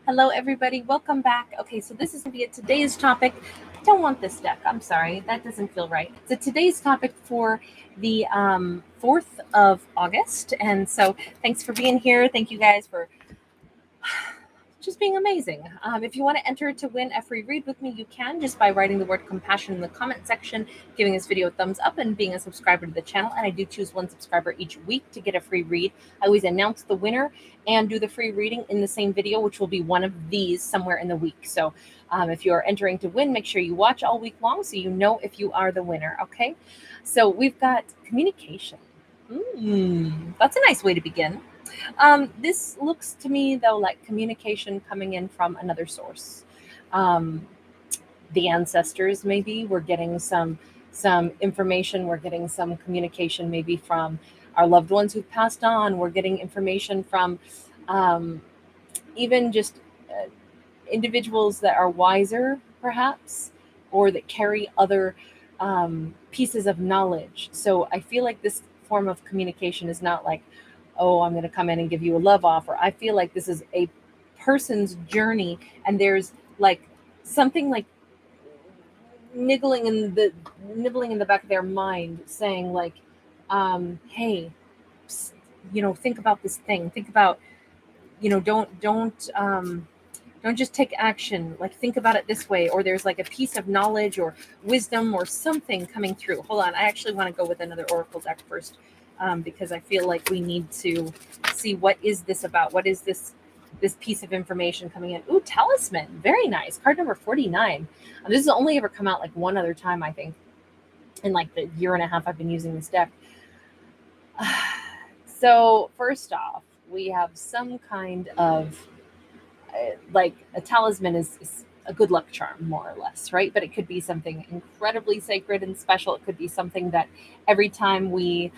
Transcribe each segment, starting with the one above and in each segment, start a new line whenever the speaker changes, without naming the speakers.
Hello, everybody. Welcome back. Okay, so this is going to be today's topic. I don't want this deck. I'm sorry. That doesn't feel right. So today's topic for the 4th of August. And so thanks for being here. Thank you guys for just being amazing. If you want to enter to win a free read with me, you can just by writing the word compassion in the comment section, giving this video a thumbs up, and being a subscriber to the channel. And I do choose one subscriber each week to get a free read. I always announce the winner and do the free reading in the same video, which will be one of these somewhere in the week. So if you are entering to win, make sure you watch all week long so you know if you are the winner, okay? So we've got communication. That's a nice way to begin. This looks to me, though, like communication coming in from another source. The ancestors, maybe. We're getting some information. We're getting some communication maybe from our loved ones who've passed on. We're getting information from even just individuals that are wiser, perhaps, or that carry other pieces of knowledge. So I feel like this form of communication is not like, oh, I'm going to come in and give you a love offer. I feel like this is a person's journey, and there's like something like nibbling in the back of their mind, saying like, hey, think about this thing. Think about, don't just take action. Like, think about it this way. Or there's like a piece of knowledge or wisdom or something coming through. Hold on, I actually want to go with another oracle deck first. Because I feel like we need to see what is this about. What is this piece of information coming in? Ooh, talisman. Very nice. Card number 49. This has only ever come out like one other time, I think, in like the year and a half I've been using this deck. So first off, we have some kind of like a talisman is a good luck charm, more or less, right? But it could be something incredibly sacred and special. It could be something that every time we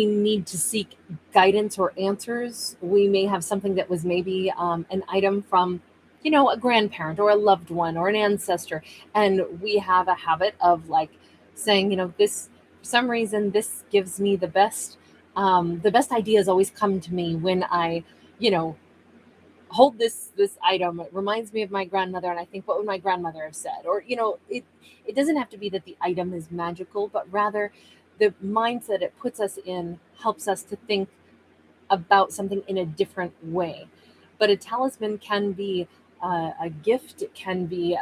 need to seek guidance or answers, we may have something that was maybe an item from, a grandparent or a loved one or an ancestor. And we have a habit of like saying, this, for some reason, this gives me the best ideas always come to me when I, hold this item. It reminds me of my grandmother, and I think, what would my grandmother have said? Or, it doesn't have to be that the item is magical, but rather the mindset it puts us in helps us to think about something in a different way. But a talisman can be a gift. It can be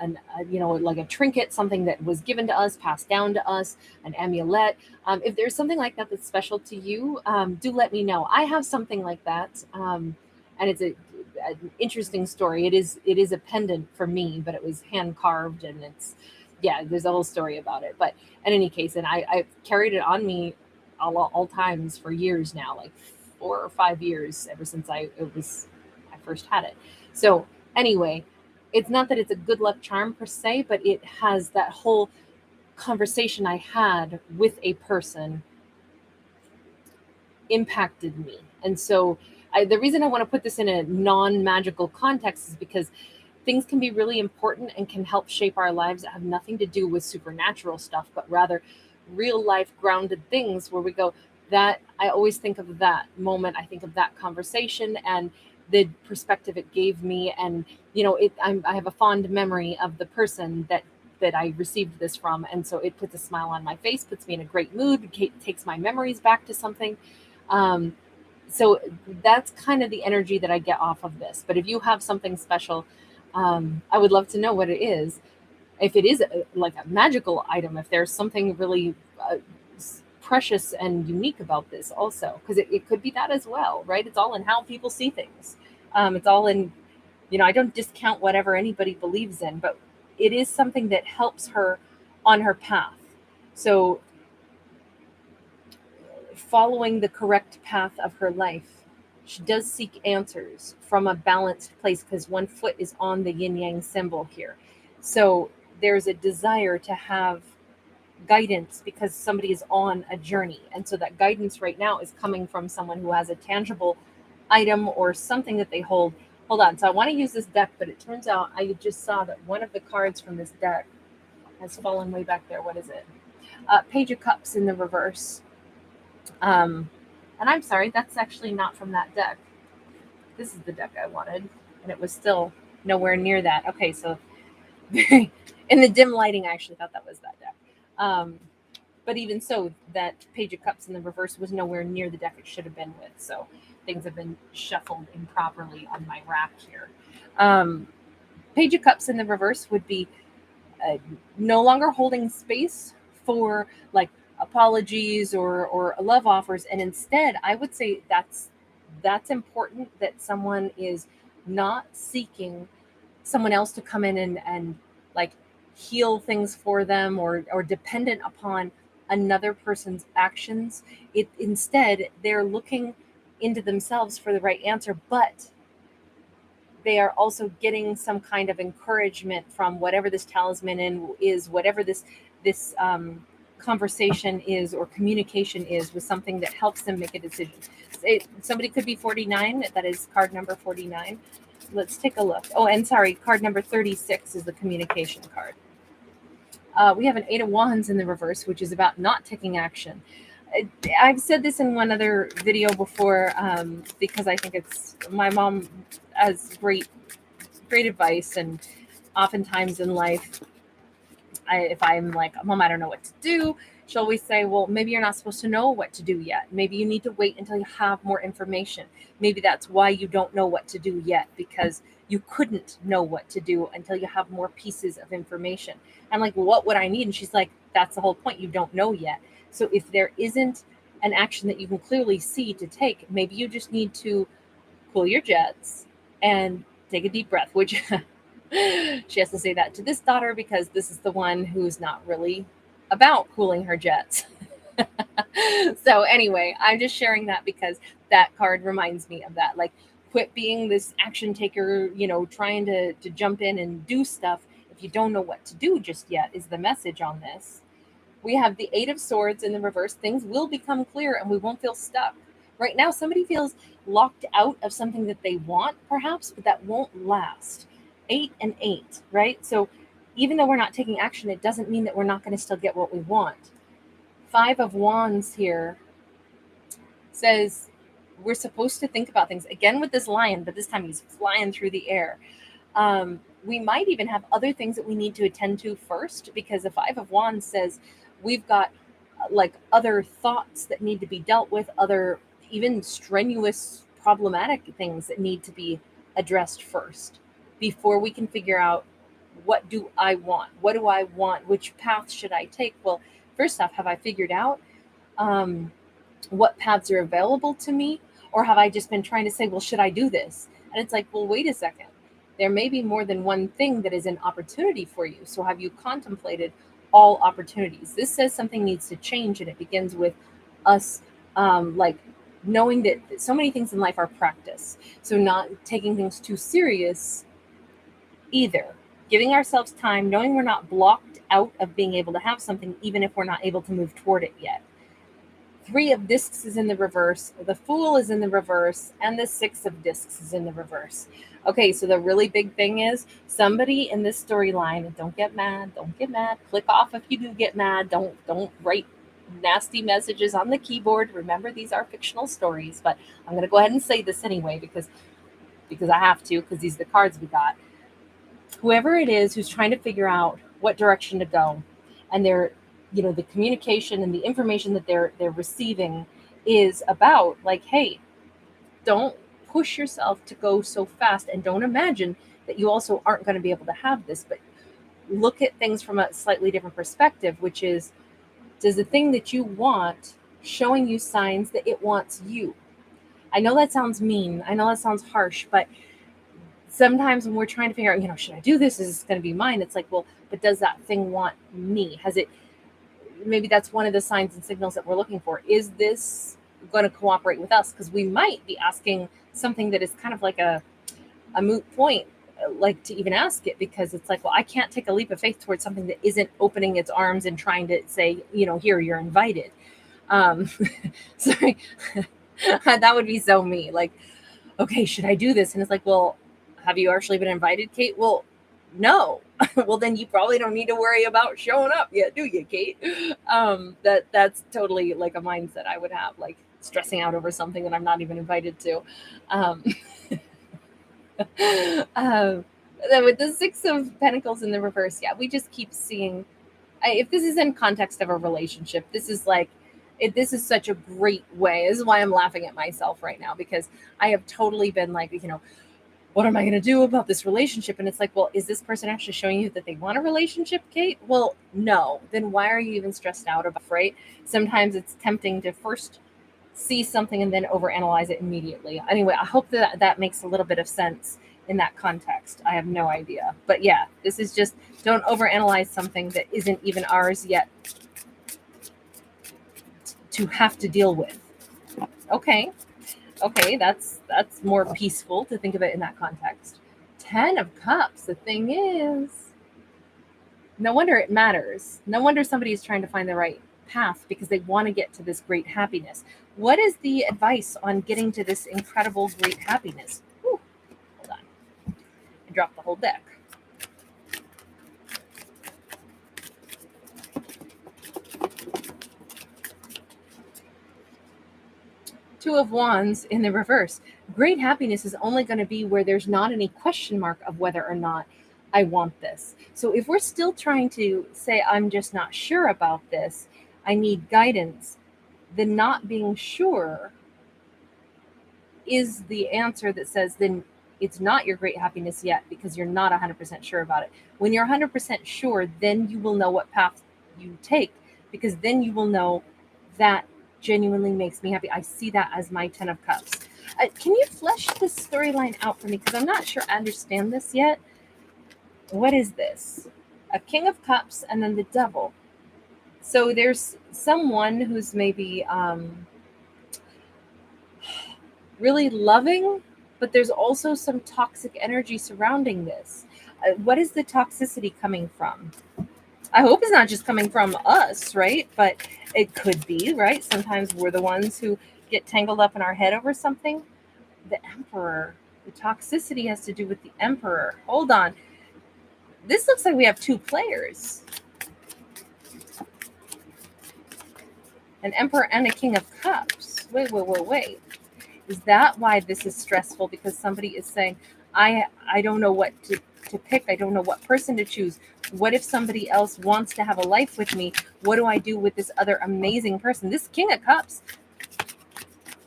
like a trinket, something that was given to us, passed down to us, an amulet. If there's something like that that's special to you, do let me know. I have something like that, and it's an interesting story. It is a pendant for me, but it was hand carved, and there's a whole story about it. But in any case, and I've carried it on me all times for years now, like 4 or 5 years, ever since I first had it. So anyway, it's not that it's a good luck charm per se, but it has that whole conversation I had with a person impacted me. And so the reason I want to put this in a non-magical context is because things can be really important and can help shape our lives that have nothing to do with supernatural stuff, but rather real life grounded things where we go, that I always think of that moment. I think of that conversation and the perspective it gave me. And, I have a fond memory of the person that I received this from. And so it puts a smile on my face, puts me in a great mood, takes my memories back to something. So that's kind of the energy that I get off of this. But if you have something special, I would love to know what it is. If it is like a magical item, if there's something really precious and unique about this also, because it could be that as well, right? It's all in how people see things. It's all in, I don't discount whatever anybody believes in, but it is something that helps her on her path. So following the correct path of her life, she does seek answers from a balanced place, because one foot is on the yin-yang symbol here. So there's a desire to have guidance because somebody is on a journey. And so that guidance right now is coming from someone who has a tangible item or something that they hold. Hold on. So I want to use this deck, but it turns out I just saw that one of the cards from this deck has fallen way back there. What is it? Page of Cups in the reverse. And I'm sorry, that's actually not from that deck. This is the deck I wanted. and it was still nowhere near that. Okay, so in the dim lighting, I actually thought that was that deck. But even so, that Page of Cups in the reverse was nowhere near the deck it should have been with. So things have been shuffled improperly on my rack here. Page of Cups in the reverse would be no longer holding space for like apologies or love offers, and instead, I would say that's important, that someone is not seeking someone else to come in and like heal things for them or dependent upon another person's actions. It instead, they're looking into themselves for the right answer, but they are also getting some kind of encouragement from whatever this talisman is, whatever this conversation is or communication is, with something that helps them make a decision. Somebody could be 49. That is card number 49. Let's take a look. Oh, and sorry, card number 36 is the communication card. We have an 8 of Wands in the reverse, which is about not taking action. I've said this in one other video before, because I think it's, my mom has great advice, and oftentimes in life, if I'm like, Mom, I don't know what to do, she'll always say, well, maybe you're not supposed to know what to do yet. Maybe you need to wait until you have more information. Maybe that's why you don't know what to do yet, because you couldn't know what to do until you have more pieces of information. I'm like, well, what would I need? And she's like, that's the whole point. You don't know yet. So if there isn't an action that you can clearly see to take, maybe you just need to cool your jets and take a deep breath, which she has to say that to this daughter because this is the one who's not really about cooling her jets. So anyway, I'm just sharing that because that card reminds me of that. Like, quit being this action taker, trying to jump in and do stuff if you don't know what to do just yet, is the message on this. We have the 8 of Swords in the reverse. Things will become clear and we won't feel stuck. Right now, somebody feels locked out of something that they want, perhaps, but that won't last. 8 and 8, right? So even though we're not taking action, it doesn't mean that we're not going to still get what we want. 5 of Wands here says we're supposed to think about things. Again with this lion, but this time he's flying through the air. We might even have other things that we need to attend to first, because the 5 of Wands says we've got like other thoughts that need to be dealt with, other even strenuous problematic things that need to be addressed first before we can figure out, what do I want? What do I want? Which path should I take? Well, first off, have I figured out what paths are available to me? Or have I just been trying to say, well, should I do this? And it's like, well, wait a second. There may be more than one thing that is an opportunity for you. So have you contemplated all opportunities? This says something needs to change, and it begins with us like knowing that so many things in life are practice. So not taking things too serious either. Giving ourselves time, knowing we're not blocked out of being able to have something, even if we're not able to move toward it yet. 3 of Discs is in the reverse, the Fool is in the reverse, and the 6 of Discs is in the reverse. Okay, so the really big thing is somebody in this storyline, and don't get mad, click off if you do get mad, don't write nasty messages on the keyboard. Remember, these are fictional stories, but I'm going to go ahead and say this anyway because I have to, because these are the cards we got. Whoever it is who's trying to figure out what direction to go, and they're, the communication and the information that they're receiving is about, like, hey, don't push yourself to go so fast, and don't imagine that you also aren't going to be able to have this, but look at things from a slightly different perspective, which is, does the thing that you want showing you signs that it wants you? I know that sounds mean. I know that sounds harsh, but sometimes when we're trying to figure out, should I do this? Is this going to be mine? It's like, well, but does that thing want me? Has it, maybe that's one of the signs and signals that we're looking for. Is this going to cooperate with us? Because we might be asking something that is kind of like a moot point, like, to even ask it, because it's like, well, I can't take a leap of faith towards something that isn't opening its arms and trying to say, here, you're invited. Sorry, that would be so me. Like, okay, should I do this? And it's like, well, have you actually been invited, Kate? Well, no. Well, then you probably don't need to worry about showing up yet, do you, Kate? That's totally like a mindset I would have, like stressing out over something that I'm not even invited to. Then with the Six of Pentacles in the reverse, yeah, we just keep seeing. If this is in context of a relationship, this is like, this is such a great way. This is why I'm laughing at myself right now, because I have totally been like, what am I going to do about this relationship? And it's like, well, is this person actually showing you that they want a relationship, Kate? Well, no. Then why are you even stressed out about it, right? Sometimes it's tempting to first see something and then overanalyze it immediately. Anyway, I hope that that makes a little bit of sense in that context. I have no idea. But yeah, this is just, don't overanalyze something that isn't even ours yet to have to deal with. Okay, that's more peaceful to think of it in that context. 10 of Cups. The thing is, no wonder it matters. No wonder somebody is trying to find the right path, because they want to get to this great happiness. What is the advice on getting to this incredible great happiness? Whew, hold on. I dropped the whole deck. Two of Wands in the reverse. Great happiness is only going to be where there's not any question mark of whether or not I want this. So if we're still trying to say, I'm just not sure about this, I need guidance, then not being sure is the answer that says, then it's not your great happiness yet, because you're not 100% sure about it. When you're 100% sure, then you will know what path you take, because then you will know that genuinely makes me happy. I see that as my 10 of Cups. Can you flesh this storyline out for me? Because I'm not sure I understand this yet. What is this? A King of Cups and then the Devil. So there's someone who's maybe really loving, but there's also some toxic energy surrounding this. What is the toxicity coming from? I hope it's not just coming from us, right? But it could be, right? Sometimes we're the ones who get tangled up in our head over something. The Emperor. The toxicity has to do with the Emperor. Hold on. This looks like we have two players. An Emperor and a King of Cups. Wait. Is that why this is stressful? Because somebody is saying, I don't know what to pick. I don't know what person to choose. What if somebody else wants to have a life with me? What do I do with this other amazing person? This King of Cups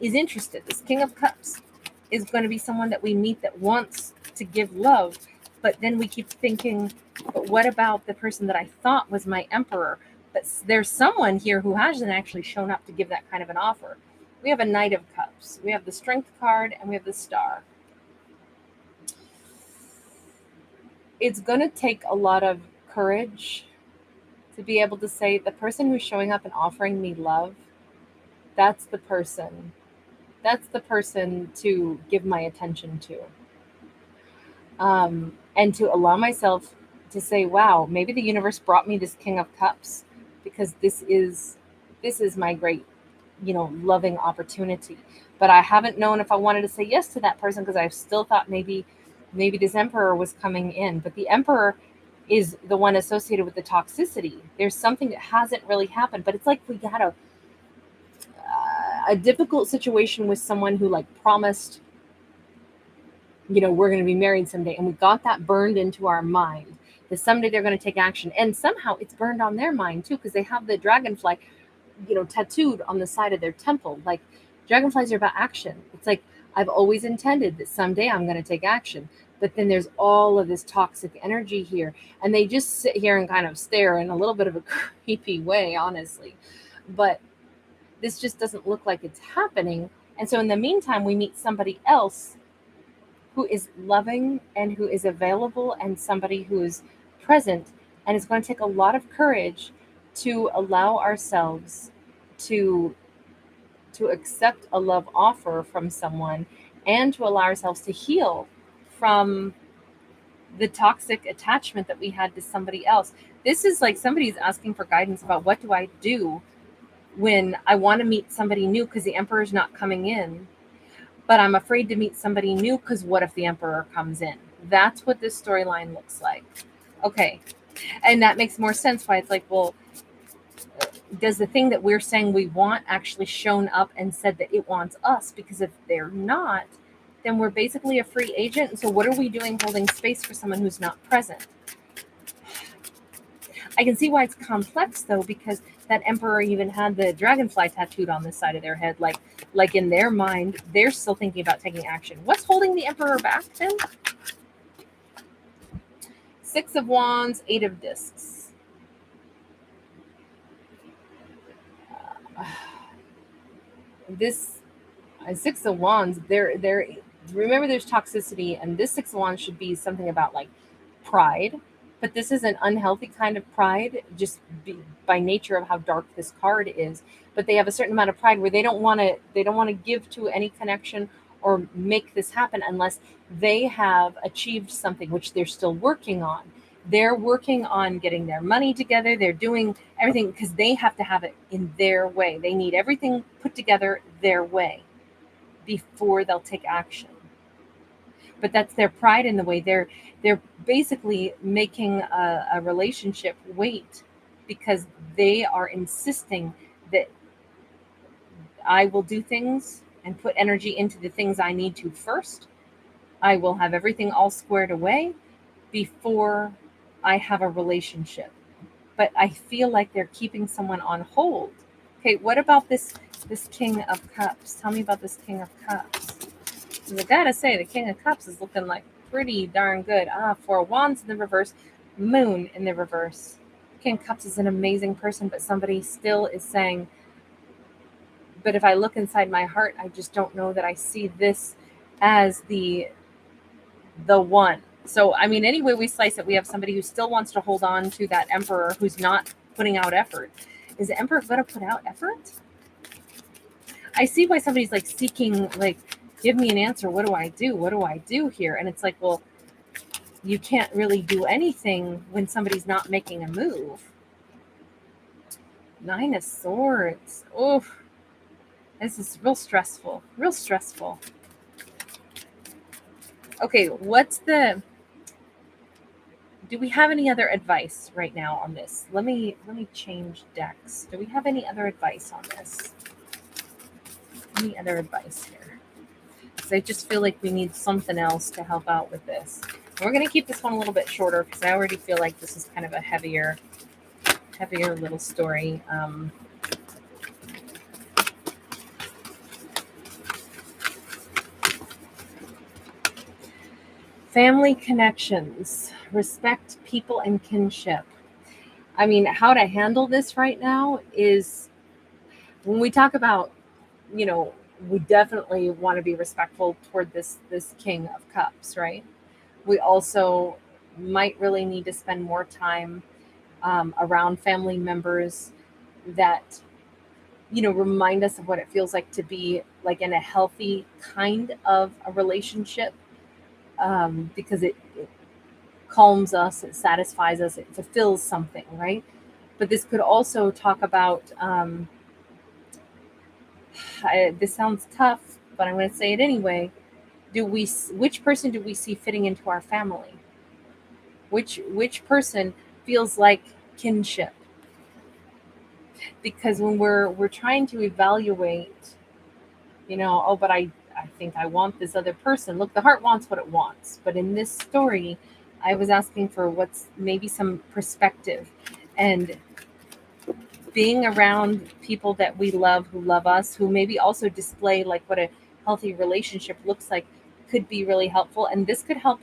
is interested. This King of Cups is going to be someone that we meet that wants to give love. But then we keep thinking, but what about the person that I thought was my Emperor? But there's someone here who hasn't actually shown up to give that kind of an offer. We have a Knight of Cups. We have the Strength card, and we have the Star. It's going to take a lot of courage to be able to say, the person who's showing up and offering me love, that's the person. That's the person to give my attention to. And to allow myself to say, wow, maybe the universe brought me this King of Cups because this is my great, loving opportunity. But I haven't known if I wanted to say yes to that person, because I still thought maybe this Emperor was coming in. But the Emperor is the one associated with the toxicity. There's something that hasn't really happened, but it's like we got a difficult situation with someone who promised, we're going to be married someday, and we got that burned into our mind that someday they're going to take action, and somehow it's burned on their mind too, because they have the dragonfly tattooed on the side of their temple. Like, dragonflies are about action. It's like, I've always intended that someday I'm going to take action, but then there's all of this toxic energy here, and they just sit here and kind of stare in a little bit of a creepy way, honestly. But this just doesn't look like it's happening. And so in the meantime, we meet somebody else who is loving and who is available, and somebody who is present. And it's going to take a lot of courage to allow ourselves to accept a love offer from someone, and to allow ourselves to heal from the toxic attachment that we had to somebody else. This is like somebody's asking for guidance about, what do I do when I want to meet somebody new because the Emperor's not coming in, but I'm afraid to meet somebody new because what if the Emperor comes in? That's what this storyline looks like. Okay. And that makes more sense why it's like, well, does the thing that we're saying we want actually shown up and said that it wants us? Because if they're not, then we're basically a free agent. And so what are we doing holding space for someone who's not present? I can see why it's complex, though, because that emperor even had the dragonfly tattooed on the side of their head. Like in their mind, they're still thinking about taking action. What's holding the emperor back then? Six of Wands, Eight of Discs. This Six of Wands, remember there's toxicity, and this Six of Wands should be something about like pride, but this is an unhealthy kind of pride, just by nature of how dark this card is. But they have a certain amount of pride where they don't want to give to any connection or make this happen unless they have achieved something, which they're still working on. They're working on getting their money together. They're doing everything because they have to have it in their way. They need everything put together their way before they'll take action. But that's their pride in the way. They're basically making a relationship wait because they are insisting that I will do things and put energy into the things I need to first. I will have everything all squared away before I have a relationship. But I feel like they're keeping someone on hold. Okay, what about this King of Cups? Tell me about this King of Cups. I gotta say, the King of Cups is looking like pretty darn good. Four of Wands in the reverse, Moon in the reverse. King of Cups is an amazing person, but somebody still is saying, but if I look inside my heart, I just don't know that I see this as the one. So, I mean, any way we slice it, we have somebody who still wants to hold on to that emperor who's not putting out effort. Is the emperor going to put out effort? I see why somebody's like seeking, like, give me an answer. What do I do? What do I do here? And it's like, well, you can't really do anything when somebody's not making a move. Nine of Swords. Oh, this is real stressful. Real stressful. Okay, do we have any other advice right now on this? Let me change decks. Do we have any other advice on this? Any other advice here? Because I just feel like we need something else to help out with this. And we're going to keep this one a little bit shorter because I already feel like this is kind of a heavier little story. Family connections, respect people and kinship. I mean, how to handle this right now is when we talk about, we definitely want to be respectful toward this King of Cups, right? We also might really need to spend more time around family members that, remind us of what it feels like to be like in a healthy kind of a relationship. Because it calms us, it satisfies us, it fulfills something, right? But this could also talk about, this sounds tough, but I'm going to say it anyway. Which person do we see fitting into our family? Which person feels like kinship? Because when we're trying to evaluate, but I think I want this other person. Look, the heart wants what it wants. But in this story, I was asking for what's maybe some perspective, and being around people that we love, who love us, who maybe also display like what a healthy relationship looks like, could be really helpful. And this could help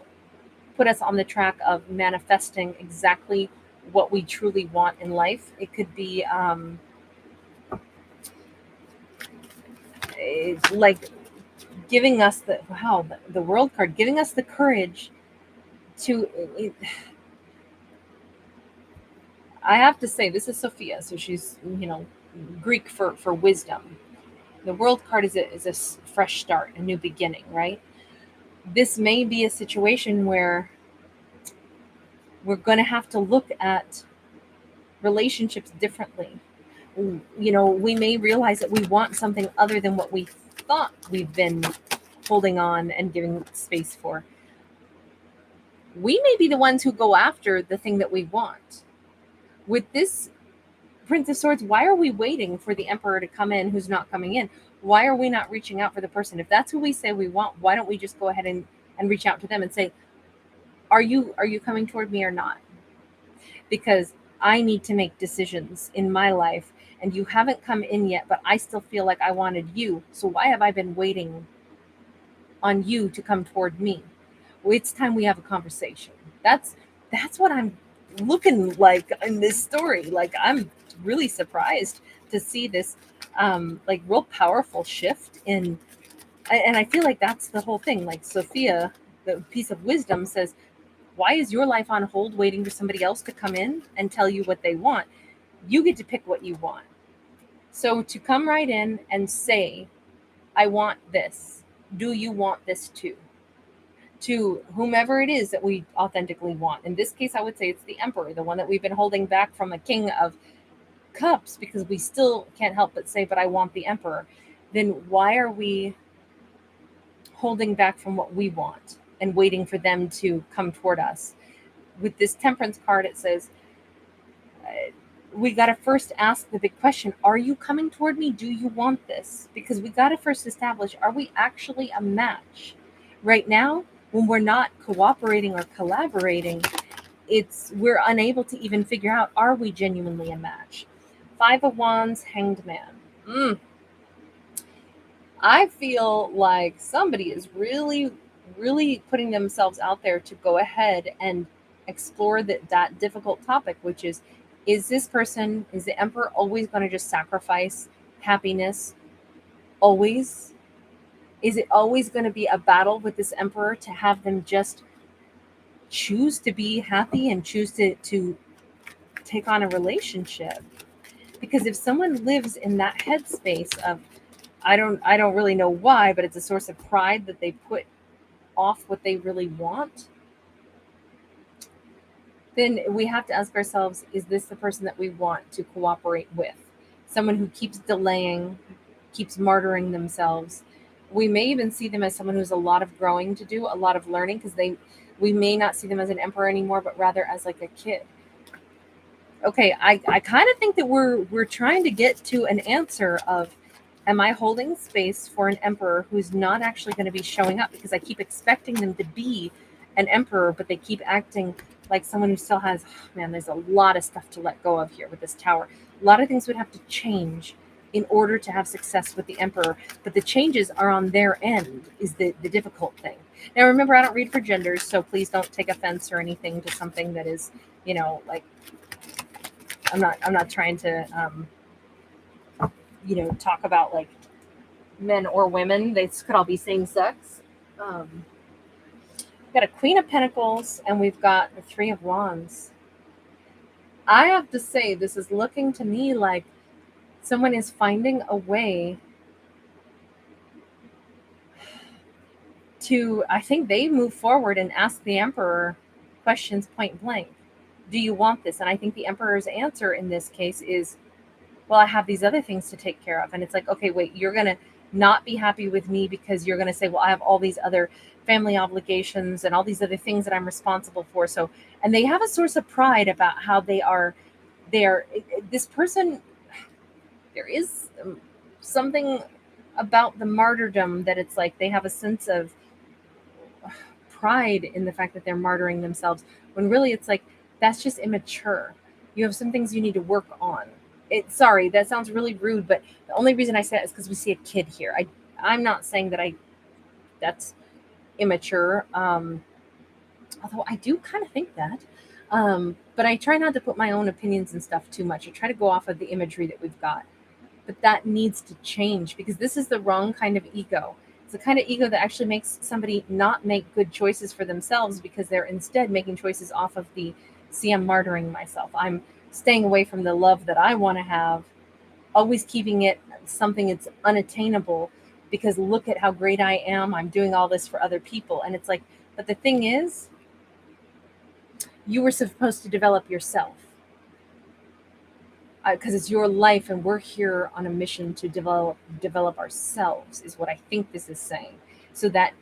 put us on the track of manifesting exactly what we truly want in life. It could be like giving us the World card, giving us the courage to, I have to say, this is Sophia, so she's, Greek for wisdom. The World card is a fresh start, a new beginning, right? This may be a situation where we're going to have to look at relationships differently. We may realize that we want something other than what we thought we've been holding on and giving space for. We may be the ones who go after the thing that we want. With this Prince of Swords, why are we waiting for the Emperor to come in who's not coming in? Why are we not reaching out for the person? If that's who we say we want, why don't we just go ahead and reach out to them and say, are you coming toward me or not? Because I need to make decisions in my life, and you haven't come in yet, but I still feel like I wanted you. So why have I been waiting on you to come toward me? Well, it's time we have a conversation. That's what I'm looking like in this story. Like, I'm really surprised to see this like real powerful shift in, and I feel like that's the whole thing. Like Sophia, the piece of wisdom, says, why is your life on hold waiting for somebody else to come in and tell you what they want? You get to pick what you want. So to come right in and say, I want this. Do you want this too? To whomever it is that we authentically want. In this case, I would say it's the Emperor, the one that we've been holding back from a King of Cups, because we still can't help but say, but I want the Emperor. Then why are we holding back from what we want and waiting for them to come toward us? With this Temperance card, it says, we got to first ask the big question, are you coming toward me? Do you want this? Because we got to first establish, are we actually a match? Right now, when we're not cooperating or collaborating, we're unable to even figure out, are we genuinely a match? 5 of Wands, Hanged Man. I feel like somebody is really, really putting themselves out there to go ahead and explore that difficult topic, which is this person, is the Emperor always going to just sacrifice happiness? Always? Is it always going to be a battle with this Emperor to have them just choose to be happy and choose to take on a relationship? Because if someone lives in that headspace of, I don't really know why, but it's a source of pride that they put off what they really want, then we have to ask ourselves, is this the person that we want to cooperate with? Someone who keeps delaying, keeps martyring themselves. We may even see them as someone who's a lot of growing to do, a lot of learning, because we may not see them as an Emperor anymore, but rather as like a kid. Okay, I kind of think that we're trying to get to an answer of, am I holding space for an Emperor who's not actually going to be showing up? Because I keep expecting them to be an Emperor, but they keep acting like someone who still has, man, there's a lot of stuff to let go of here with this Tower. A lot of things would have to change in order to have success with the Emperor, but the changes are on their end is the difficult thing. Now, remember, I don't read for genders, so please don't take offense or anything to something that is, like, I'm not trying to, talk about like men or women. They could all be same sex. We've got a Queen of Pentacles and we've got the 3 of Wands. I have to say, this is looking to me like someone is finding a way to, I think they move forward and ask the Emperor questions point blank. Do you want this? And I think the Emperor's answer in this case is, well, I have these other things to take care of. And it's like, okay, wait, you're going to not be happy with me because you're going to say, well, I have all these other family obligations and all these other things that I'm responsible for. So, and they have a source of pride about how they are, this person, there is something about the martyrdom that it's like they have a sense of pride in the fact that they're martyring themselves, when really it's like, that's just immature. You have some things you need to work on. Sorry, that sounds really rude, but the only reason I say that is because we see a kid here. I'm not saying that that's immature, although I do kind of think that. But I try not to put my own opinions and stuff too much. I try to go off of the imagery that we've got. But that needs to change, because this is the wrong kind of ego. It's the kind of ego that actually makes somebody not make good choices for themselves, because they're instead making choices off of the, see, I'm martyring myself. I'm staying away from the love that I want to have, always keeping it something that's unattainable, because look at how great I am. I'm doing all this for other people. And it's like, but the thing is, you were supposed to develop yourself, because it's your life and we're here on a mission to develop ourselves, is what I think this is saying. So that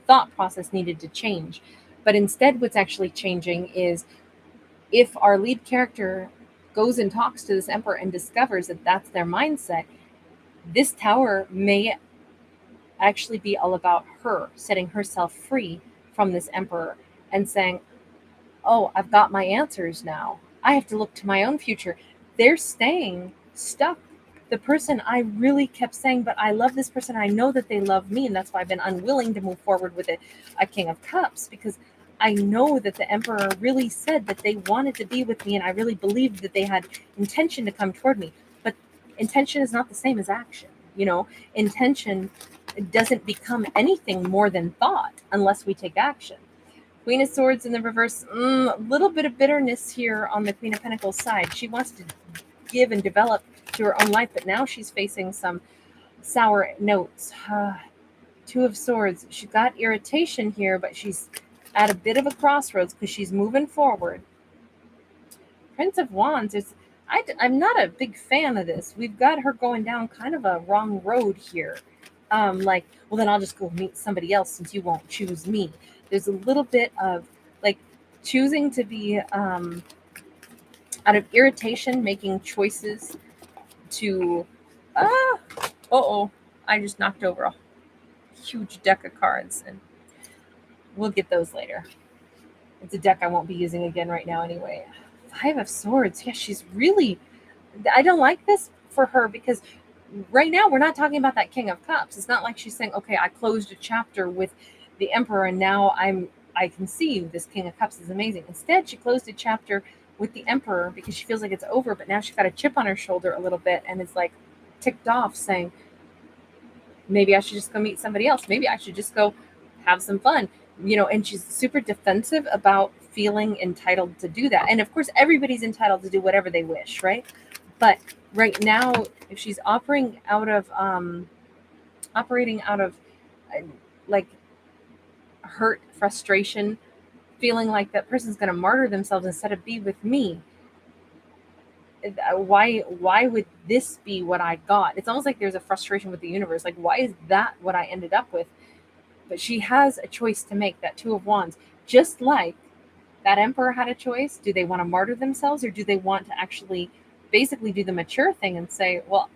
thought process needed to change. But instead, what's actually changing is, if our lead character goes and talks to this Emperor and discovers that that's their mindset, This tower may actually be all about her setting herself free from this emperor and saying, oh, I've got my answers now. I have to look to my own future. They're staying stuck. The person I really kept saying, but I love this person. I know that they love me. And that's why I've been unwilling to move forward with a King of Cups, because I know that the Emperor really said that they wanted to be with me. And I really believed that they had intention to come toward me. But intention is not the same as action. Intention doesn't become anything more than thought unless we take action. Queen of Swords in the reverse, a little bit of bitterness here on the Queen of Pentacles side. She wants to give and develop to her own life, but now she's facing some sour notes. Two of Swords. She's got irritation here, but she's at a bit of a crossroads because she's moving forward. Prince of Wands is... I'm not a big fan of this. We've got her going down kind of a wrong road here. Like, well, then I'll just go meet somebody else since you won't choose me. There's a little bit of like choosing to be out of irritation, making choices to I just knocked over a huge deck of cards, and we'll get those later. It's a deck I won't be using again right now anyway. Five of Swords. Yeah, she's really... I don't like this for her because right now we're not talking about that King of Cups. It's not like she's saying, okay, I closed a chapter with the Emperor and now I can see this King of Cups is amazing. Instead, she closed a chapter with the Emperor because she feels like it's over, but now she's got a chip on her shoulder a little bit and is like ticked off, saying, maybe I should just go meet somebody else. Maybe I should just go have some fun. And she's super defensive about feeling entitled to do that. And of course, everybody's entitled to do whatever they wish, right? But right now, if she's operating out of like hurt, frustration, feeling like that person's going to martyr themselves instead of be with me, why would this be what I got? It's almost like there's a frustration with the universe. Like, why is that what I ended up with? But she has a choice to make, that Two of Wands. Just like that Emperor had a choice. Do they want to martyr themselves, or do they want to actually basically do the mature thing and say, well,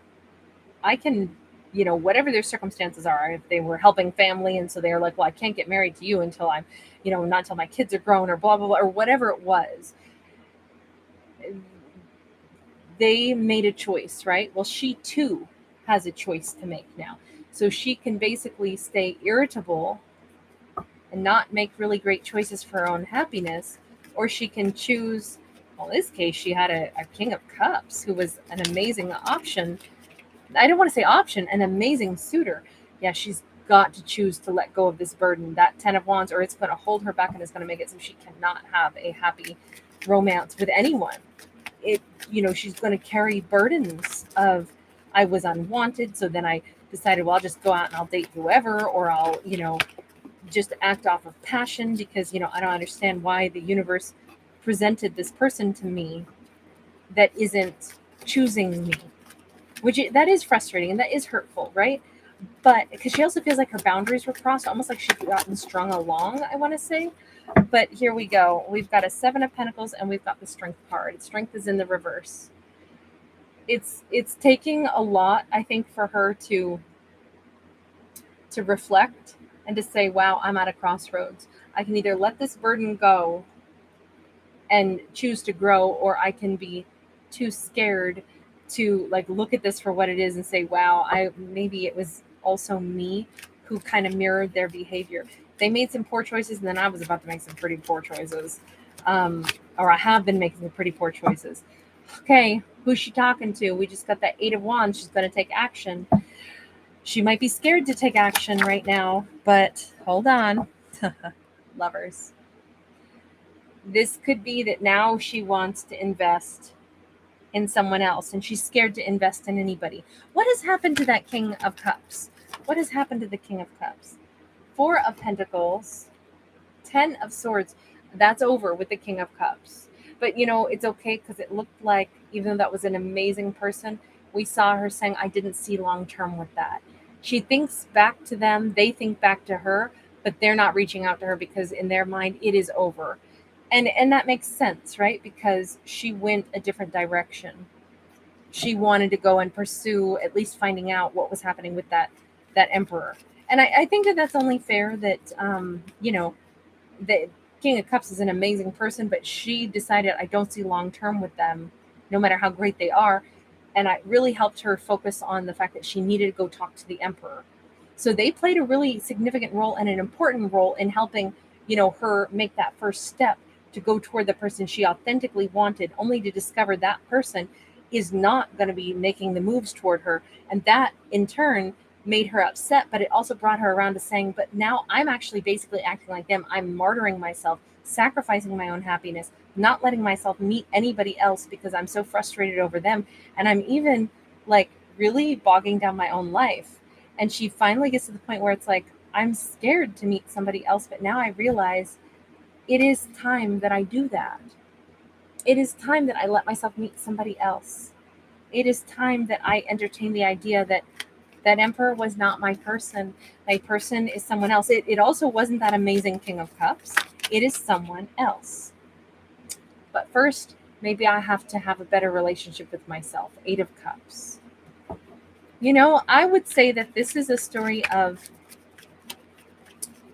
I can, whatever their circumstances are, if they were helping family and so they're like, well, I can't get married to you until I'm, not until my kids are grown, or blah, blah, blah, or whatever it was. They made a choice, right? Well, she too has a choice to make now. So she can basically stay irritable and not make really great choices for her own happiness, or she can choose... Well, in this case, she had a King of Cups who was an amazing option. I don't want to say option, an amazing suitor. Yeah, she's got to choose to let go of this burden, that Ten of Wands, or it's going to hold her back and it's going to make it so she cannot have a happy romance with anyone. She's going to carry burdens of, I was unwanted, so then I decided, well, I'll just go out and I'll date whoever, or I'll, just act off of passion because, I don't understand why the universe presented this person to me that isn't choosing me, that is frustrating and that is hurtful, right? But because she also feels like her boundaries were crossed, almost like she's gotten strung along, I want to say. But here we go. We've got a Seven of Pentacles and we've got the Strength card. Strength is in the reverse. It's taking a lot, I think, for her to reflect and to say, wow, I'm at a crossroads. I can either let this burden go and choose to grow, or I can be too scared to like look at this for what it is and say, wow, maybe it was also me who kind of mirrored their behavior. They made some poor choices, and then I was about to make some pretty poor choices. Or I have been making some pretty poor choices. Okay, who's she talking to? We just got that Eight of Wands. She's going to take action. She might be scared to take action right now, but hold on. Lovers. This could be that now she wants to invest in someone else, and she's scared to invest in anybody. What has happened to that King of Cups? What has happened to the King of Cups? Four of Pentacles, Ten of Swords. That's over with the King of Cups. But, it's okay because it looked like, even though that was an amazing person, we saw her saying, I didn't see long-term with that. She thinks back to them. They think back to her, but they're not reaching out to her because in their mind, it is over. And that makes sense, right? Because she went a different direction. she wanted to go and pursue at least finding out what was happening with that emperor. And I think that that's only fair that, the King of Cups is an amazing person, but she decided, I don't see long term with them, no matter how great they are. And I really helped her focus on the fact that she needed to go talk to the emperor. So they played a really significant role and an important role in helping, her make that first step to go toward the person she authentically wanted, only to discover that person is not going to be making the moves toward her. And that in turn made her upset, but it also brought her around to saying, but now I'm actually basically acting like them. I'm martyring myself, sacrificing my own happiness, not letting myself meet anybody else because I'm so frustrated over them. And I'm even like really bogging down my own life. And she finally gets to the point where it's like, I'm scared to meet somebody else, but now I realize it is time that I do that. It is time that I let myself meet somebody else. It is time that I entertain the idea that that emperor was not my person. My person is someone else. It also wasn't that amazing King of Cups. It is someone else. But first, maybe I have to have a better relationship with myself. 8 of Cups. I would say that this is a story of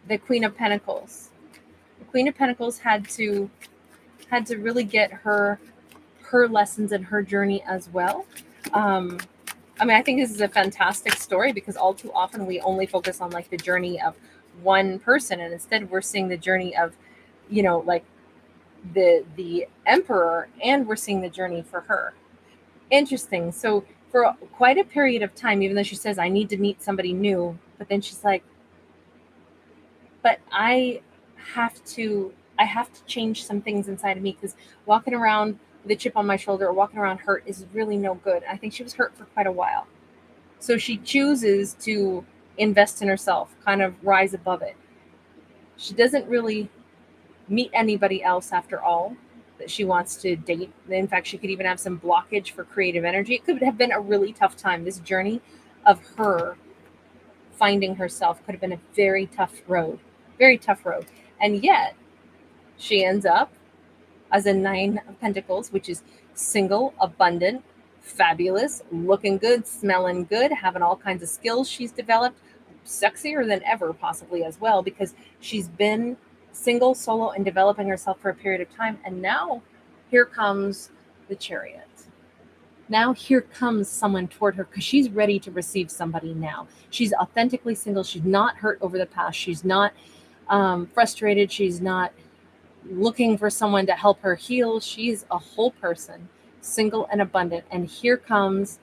the Queen of Pentacles. The Queen of Pentacles had to really get her lessons and her journey as well. I think this is a fantastic story because all too often we only focus on like the journey of one person, and instead we're seeing the journey of, like the emperor, and we're seeing the journey for her. Interesting. So for quite a period of time, even though she says, I need to meet somebody new, but then she's like, but I have to change some things inside of me, because walking around with a chip on my shoulder or walking around hurt is really no good. I think she was hurt for quite a while. So she chooses to invest in herself, kind of rise above it. She doesn't really meet anybody else after all that she wants to date. In fact, she could even have some blockage for creative energy. It could have been a really tough time. This journey of her finding herself could have been a very tough road. Very tough road. And yet, she ends up as a 9 of Pentacles, which is single, abundant, fabulous, looking good, smelling good, having all kinds of skills she's developed, sexier than ever possibly as well, because she's been single, solo, and developing herself for a period of time. And now here comes the Chariot. Now here comes someone toward her because she's ready to receive somebody now. She's authentically single. She's not hurt over the past. She's not frustrated. She's not looking for someone to help her heal. She's a whole person, single and abundant. And here comes,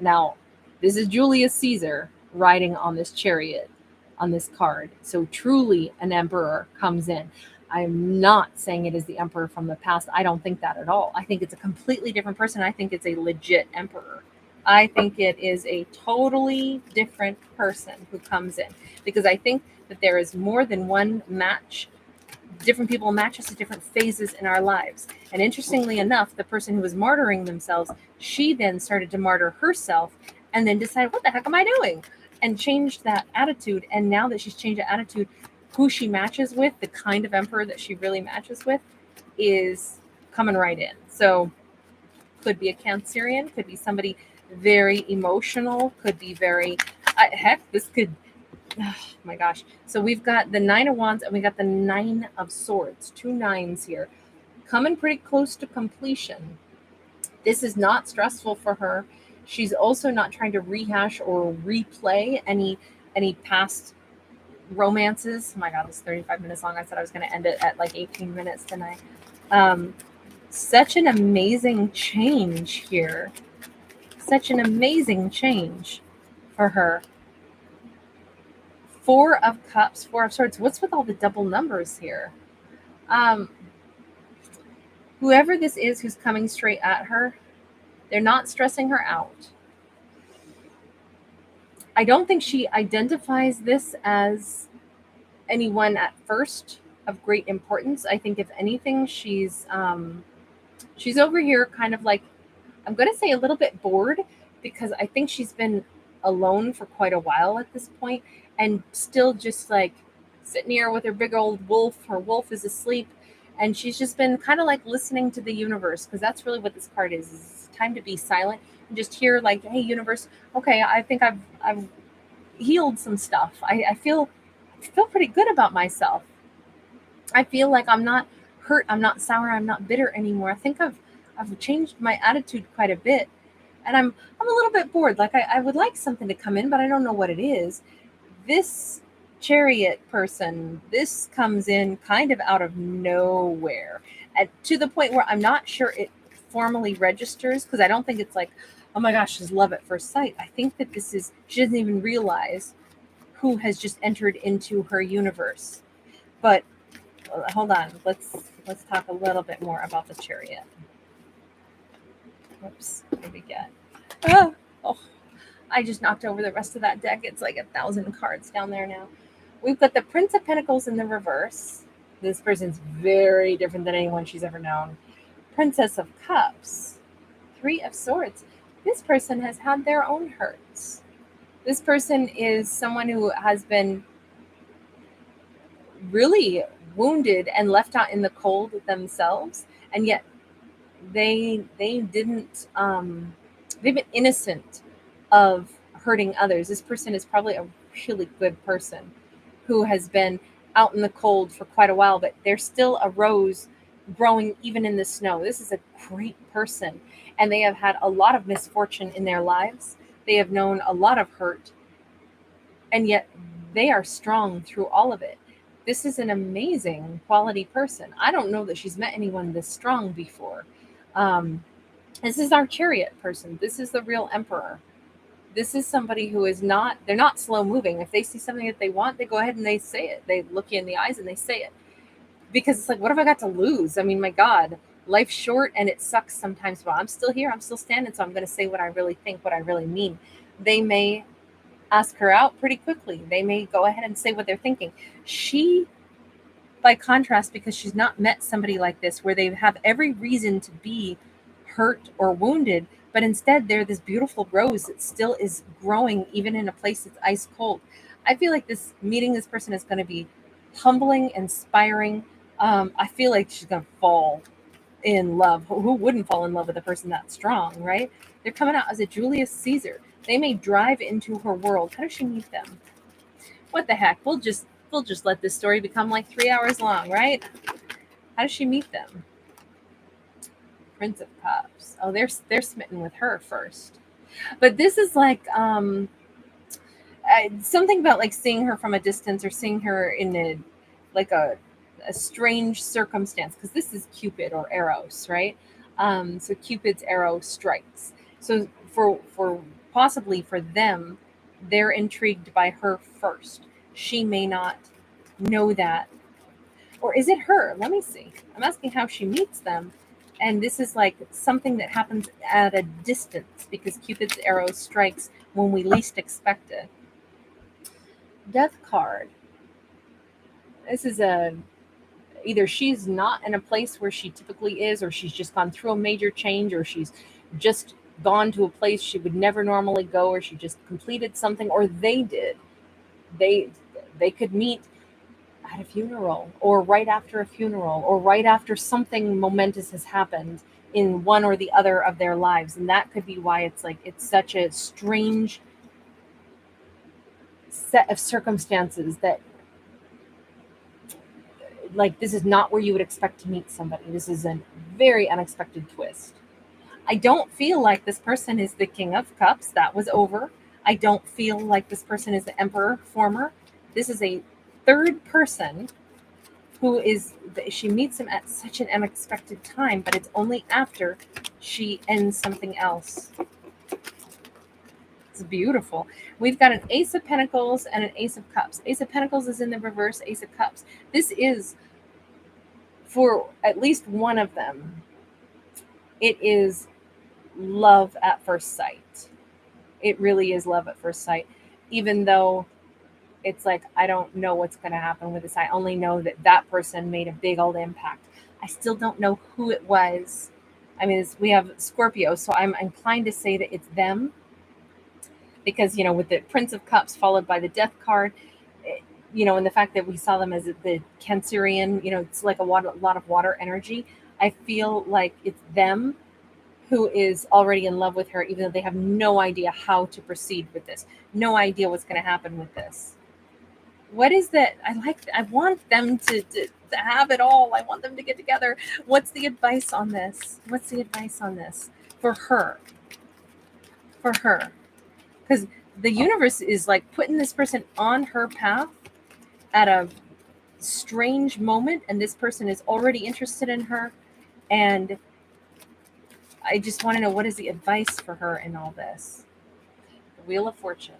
now this is Julius Caesar riding on this chariot on this card. So truly an emperor comes in. I'm not saying it is the emperor from the past. I don't think that at all. I think it's a completely different person. I think it's a legit emperor. I think it is a totally different person who comes in, because I think that there is more than one match. Different people match us at different phases in our lives. And interestingly enough, the person who was martyring themselves, she then started to martyr herself and then decided, what the heck am I doing? And changed that attitude. And now that she's changed that attitude, who she matches with, the kind of emperor that she really matches with, is coming right in. So could be a Cancerian, could be somebody very emotional, could be very, this could, oh my gosh. So we've got the 9 of Wands and we got the 9 of Swords, 2 9s here, coming pretty close to completion. This is not stressful for her. She's also not trying to rehash or replay any past romances. Oh my God, this is 35 minutes long. I said I was going to end it at like 18 minutes tonight. Such an amazing change here. Such an amazing change for her. 4 of Cups, 4 of Swords. What's with all the double numbers here? Whoever this is who's coming straight at her, they're not stressing her out. I don't think she identifies this as anyone at first of great importance. I think if anything, she's over here kind of like, I'm going to say a little bit bored, because I think she's been alone for quite a while at this point and still just like sitting here with her big old wolf. Her wolf is asleep and she's just been kind of like listening to the universe, because that's really what this card is. It's time to be silent, just hear like, hey, universe, okay, I think I've healed some stuff. I feel pretty good about myself. I feel like I'm not hurt, I'm not sour, I'm not bitter anymore. I think I've changed my attitude quite a bit. And I'm a little bit bored. Like I would like something to come in, but I don't know what it is. This Chariot person, this comes in kind of out of nowhere. And to the point where I'm not sure it formally registers, because I don't think it's like, oh my gosh, she's love at first sight. I think that this is, she doesn't even realize who has just entered into her universe. But hold on, let's talk a little bit more about the Chariot. Whoops, what did we get? Oh, I just knocked over the rest of that deck. It's like 1,000 cards down there now. We've got the Prince of Pentacles in the reverse. This person's very different than anyone she's ever known. Princess of Cups. Three of Swords. This person has had their own hurts. This person is someone who has been really wounded and left out in the cold themselves, and yet they didn't they've been innocent of hurting others. This person is probably a really good person who has been out in the cold for quite a while, but there's still a rose growing even in the snow. This is a great person, and they have had a lot of misfortune in their lives. They have known a lot of hurt, and yet they are strong through all of it. This is an amazing quality person. I don't know that she's met anyone this strong before. This is our Chariot person. This is the real Emperor. This is somebody who is not, they're not slow moving. If they see something that they want, they go ahead and they say it. They look you in the eyes and they say it. Because it's like, what have I got to lose? I mean, my God, life's short and it sucks sometimes, but I'm still here. I'm still standing. So I'm going to say what I really think, what I really mean. They may ask her out pretty quickly. They may go ahead and say what they're thinking. She, by contrast, because she's not met somebody like this where they have every reason to be hurt or wounded, but instead they're this beautiful rose that still is growing even in a place that's ice cold. I feel like this meeting this person is going to be humbling, inspiring. I feel like she's going to fall in love. Who wouldn't fall in love with a person that strong, right? They're coming out as a Julius Caesar. They may drive into her world. How does she meet them? What the heck? We'll just let this story become like 3 hours long, right? How does she meet them? Prince of Cups. Oh, they're smitten with her first. But this is like something about like seeing her from a distance or seeing her in a strange circumstance, because this is Cupid or Eros, right? So Cupid's arrow strikes. So for possibly for them, they're intrigued by her first. She may not know that. Or is it her? Let me see. I'm asking how she meets them. And this is like something that happens at a distance, because Cupid's arrow strikes when we least expect it. Death card. This is either she's not in a place where she typically is, or she's just gone through a major change, or she's just gone to a place she would never normally go, or she just completed something, or they did. They could meet at a funeral, or right after a funeral, or right after something momentous has happened in one or the other of their lives. And that could be why it's like it's such a strange set of circumstances that, like, this is not where you would expect to meet somebody. This is a very unexpected twist. I don't feel like this person is the King of Cups. That was over. I don't feel like this person is the Emperor former. This is a third person who is, she meets him at such an unexpected time, but it's only after she ends something else. It's beautiful. We've got an Ace of Pentacles and an Ace of Cups. Ace of Pentacles is in the reverse, Ace of Cups. This is, for at least one of them, it is love at first sight. It really is love at first sight, even though it's like, I don't know what's going to happen with this. I only know that that person made a big old impact. I still don't know who it was. I mean, we have Scorpio, so I'm inclined to say that it's them, because, you know, with the Prince of Cups followed by the Death card, you know, and the fact that we saw them as the Cancerian, you know, it's like a lot of water energy. I feel like it's them who is already in love with her, even though they have no idea how to proceed with this, no idea what's going to happen with this. What is that? I want them to have it all. I want them to get together. What's the advice on this? What's the advice on this for her? For her. Because the universe is like putting this person on her path at a strange moment, and this person is already interested in her. And I just want to know, what is the advice for her in all this? The Wheel of Fortune.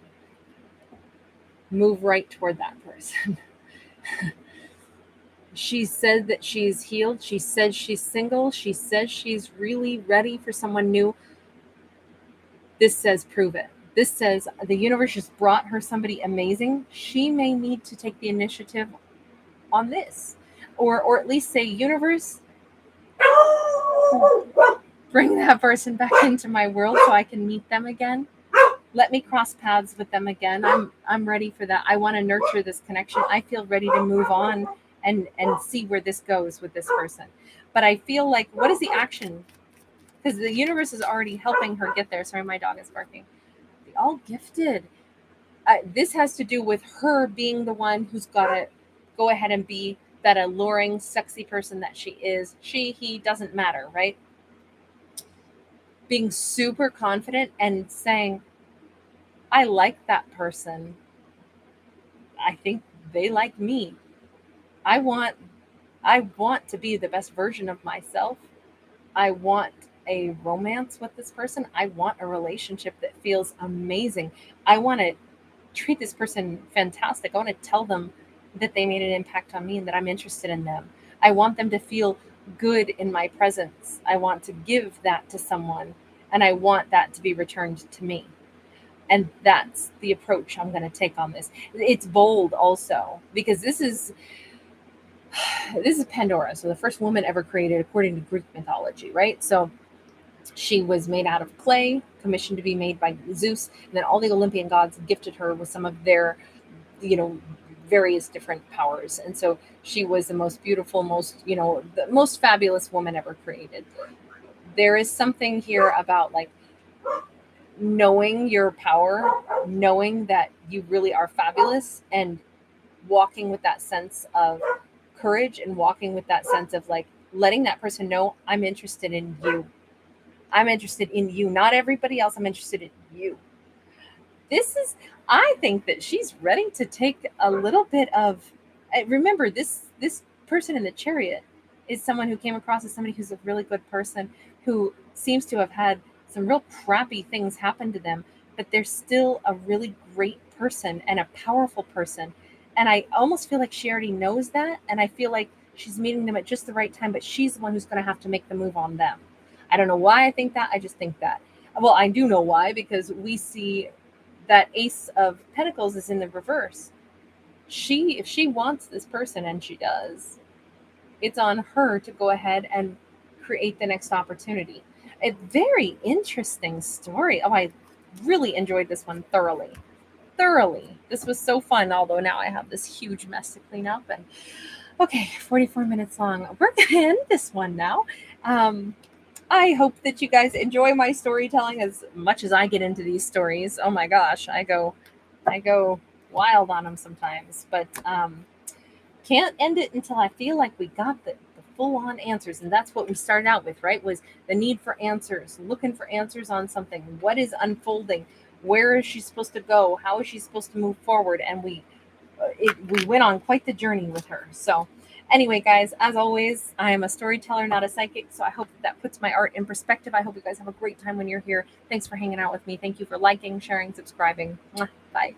Move right toward that person. She said that she's healed. She said she's single. She says she's really ready for someone new. This says prove it. This says the universe just brought her somebody amazing. She may need to take the initiative on this. Or at least say, universe, bring that person back into my world so I can meet them again. Let me cross paths with them again. I'm ready for that. I want to nurture this connection. I feel ready to move on and see where this goes with this person. But I feel like, what is the action? Because the universe is already helping her get there. Sorry, my dog is barking. The All Gifted. This has to do with her being the one who's got to go ahead and be that alluring, sexy person that she is. She, he, doesn't matter, right? Being super confident and saying, I like that person. I think they like me. I want to be the best version of myself. I want a romance with this person. I want a relationship that feels amazing. I want to treat this person fantastic. I want to tell them that they made an impact on me and that I'm interested in them. I want them to feel good in my presence. I want to give that to someone, and I want that to be returned to me. And that's the approach I'm going to take on this. It's bold also, because this is Pandora. So the first woman ever created according to Greek mythology, right? So she was made out of clay, commissioned to be made by Zeus, and then all the Olympian gods gifted her with some of their, various different powers. And so she was the most beautiful, the most fabulous woman ever created. There is something here about like knowing your power, knowing that you really are fabulous, and walking with that sense of courage, and walking with that sense of like letting that person know, I'm interested in you. I'm interested in you, not everybody else. I'm interested in you. I think that she's ready to take a little bit of, remember this person in the chariot is someone who came across as somebody who's a really good person, who seems to have had some real crappy things happen to them, but they're still a really great person and a powerful person. And I almost feel like she already knows that. And I feel like she's meeting them at just the right time, but she's the one who's going to have to make the move on them. I don't know why I think that. I just think that. Well, I do know why, because we see that Ace of Pentacles is in the reverse. If she wants this person, and she does, it's on her to go ahead and create the next opportunity. A very interesting story. Oh, I really enjoyed this one thoroughly. This was so fun, although now I have this huge mess to clean up. And okay, 44 minutes long. We're going to end this one now. I hope that you guys enjoy my storytelling as much as I get into these stories. Oh my gosh, I go wild on them sometimes, but can't end it until I feel like we got the full-on answers. And that's what we started out with, right? Was the need for answers, looking for answers on something. What is unfolding? Where is she supposed to go? How is she supposed to move forward? And we went on quite the journey with her. So anyway, guys, as always, I am a storyteller, not a psychic. So I hope that puts my art in perspective. I hope you guys have a great time when you're here. Thanks for hanging out with me. Thank you for liking, sharing, subscribing. Bye.